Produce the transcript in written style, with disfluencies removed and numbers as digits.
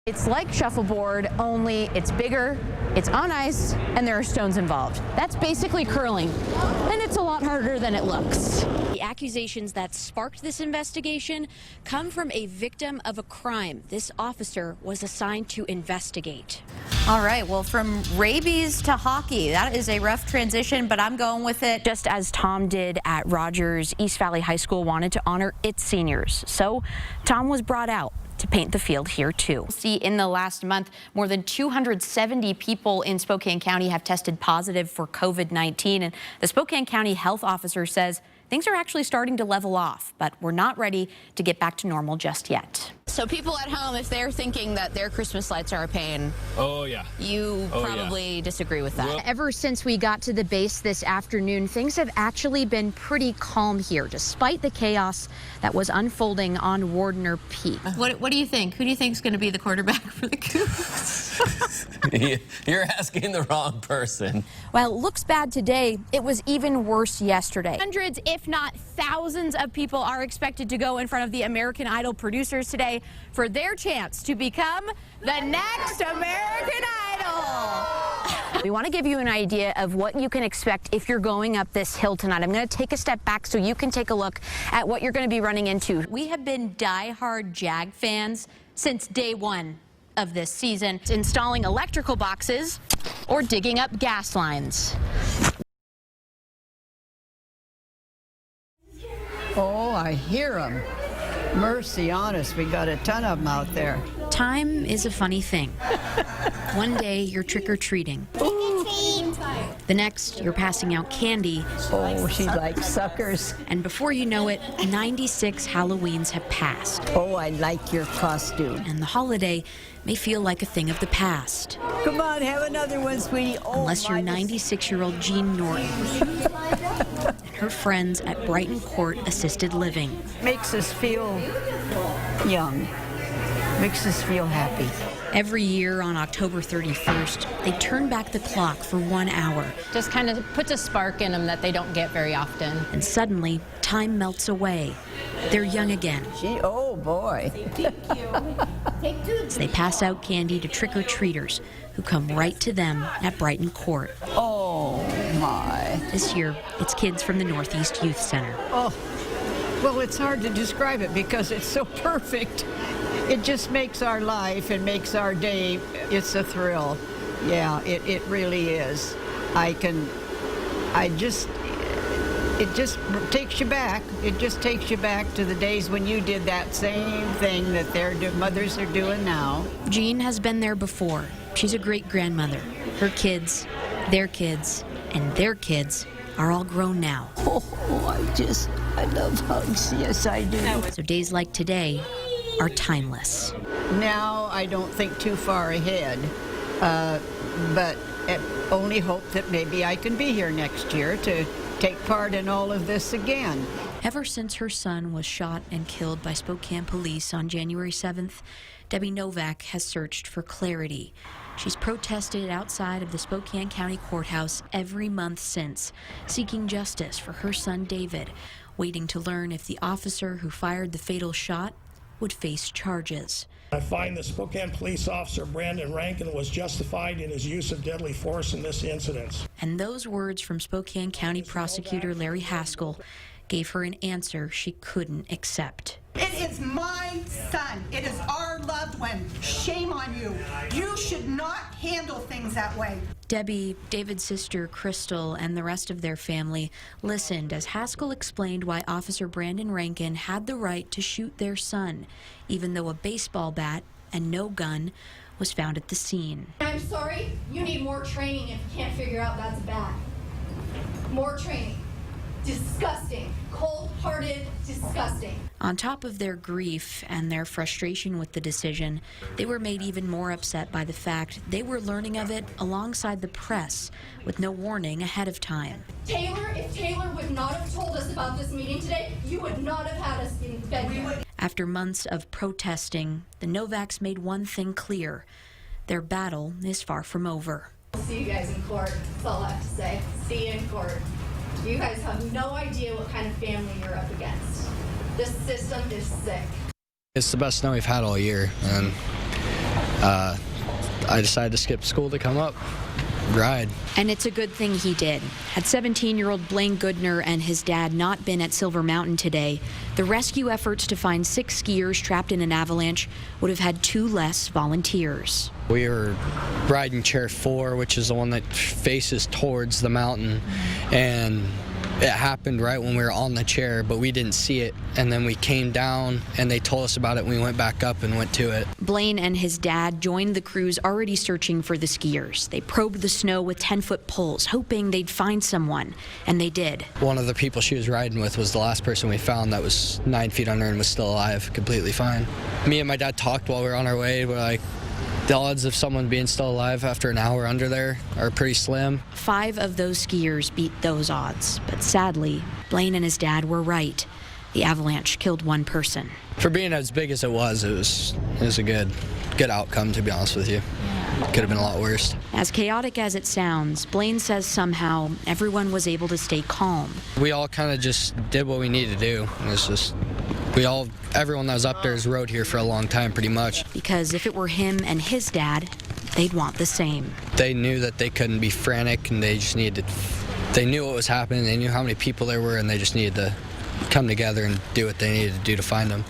It's like shuffleboard, only it's bigger, it's on ice, and there are stones involved. That's basically curling, and it's a lot harder than it looks. The accusations that sparked this investigation come from a victim of a crime this officer was assigned to investigate. All right, well, from rabies to hockey, that is a rough transition, but I'm going with it. Just as Tom did at Rogers, East Valley High School wanted to honor its seniors, so Tom was brought out to paint the field here too. See, in the last month, more than 270 people in Spokane County have tested positive for COVID-19, and the Spokane County health officer says things are actually starting to level off, but we're not ready to get back to normal just yet. So people at home, if they're thinking that their Christmas lights are a pain, you probably disagree with that. Well, ever since we got to the base this afternoon, things have actually been pretty calm here, despite the chaos that was unfolding on Wardner Peak. What do you think? Who do you think is going to be the quarterback for the Cougs? You're asking the wrong person. While it looks bad today, it was even worse yesterday. Hundreds, if not thousands of people are expected to go in front of the American Idol producers today for their chance to become the next American Idol. We want to give you an idea of what you can expect if you're going up this hill tonight. I'm going to take a step back so you can take a look at what you're going to be running into. We have been diehard Jag fans since day one of this season, installing electrical boxes or digging up gas lines. Oh, I hear them. Mercy on us, we got a ton of them out there. Time is a funny thing. One day you're trick-or-treating. The next, you're passing out candy. Oh, she likes suckers. And before you know it, 96 Halloweens have passed. Oh, I like your costume. And the holiday may feel like a thing of the past. Come on, have another one, sweetie. Oh, unless you're 96-year-old Jean Norton and her friends at Brighton Court Assisted Living. Makes us feel young. Makes us feel happy. Every year on October 31st, they turn back the clock for 1 hour. Just kind of puts a spark in them that they don't get very often. And suddenly, time melts away. They're young again. Oh, boy. As they pass out candy to trick-or-treaters who come right to them at Brighton Court. Oh, my. This year, it's kids from the Northeast Youth Center. Oh, well, it's hard to describe it because it's so perfect. It just makes our life and makes our day, it's a thrill. Yeah, it really is. It just takes you back. It just takes you back to the days when you did that same thing that their mothers are doing now. Jean has been there before. She's a great grandmother. Her kids, their kids, and their kids are all grown now. I love hugs. Yes, I do. So days like today are timeless. Now I don't think too far ahead, but only hope that maybe I can be here next year to take part in all of this again. Ever since her son was shot and killed by Spokane police on January 7th, Debbie Novak has searched for clarity. She's protested outside of the Spokane County Courthouse every month since, seeking justice for her son David, waiting to learn if the officer who fired the fatal shot would face charges. I find that Spokane police officer Brandon Rankin was justified in his use of deadly force in this incident. And those words from Spokane County prosecutor Larry Haskell gave her an answer she couldn't accept. It is my son. It is our loved one. Shame on you. You should not handle things that way. Debbie, David's sister Crystal, and the rest of their family listened as Haskell explained why Officer Brandon Rankin had the right to shoot their son, even though a baseball bat and no gun was found at the scene. I'm sorry, you need more training if you can't figure out that's bad. More training. Disgusting. Cold-hearted, disgusting. On top of their grief and their frustration with the decision, they were made even more upset by the fact they were learning of it alongside the press with no warning ahead of time. Taylor, if Taylor would not have told us about this meeting today, you would not have had us in bed here. After months of protesting, the Novaks made one thing clear. Their battle is far from over. We'll see you guys in court. That's all I have to say. See you in court. You guys have no idea what kind of family you're up against. This system is sick. It's the best snow we've had all year, and I decided to skip school to come up, ride. And it's a good thing he did. Had 17-year-old Blaine Goodner and his dad not been at Silver Mountain today, the rescue efforts to find 6 skiers trapped in an avalanche would have had 2 less volunteers. We were riding chair 4, which is the one that faces towards the mountain, and it happened right when we were on the chair, but we didn't see it. And then we came down and they told us about it. We went back up and went to it. Blaine and his dad joined the crews already searching for the skiers. They probed the snow with 10-foot poles, hoping they'd find someone, and they did. One of the people she was riding with was the last person we found that was 9 feet under and was still alive, completely fine. Me and my dad talked while we were on our way. We're like, the odds of someone being still alive after an hour under there are pretty slim. 5 of those skiers beat those odds, but sadly, Blaine and his dad were right. The avalanche killed 1 person. For being as big as it was a good outcome, to be honest with you. Could have been a lot worse. As chaotic as it sounds, Blaine says somehow everyone was able to stay calm. We all kind of just did what we needed to do. It's just, everyone that was up there has rode here for a long time pretty much. Because if it were him and his dad, they'd want the same. They knew that they couldn't be frantic, and they knew what was happening, they knew how many people there were, and they just needed to come together and do what they needed to do to find them.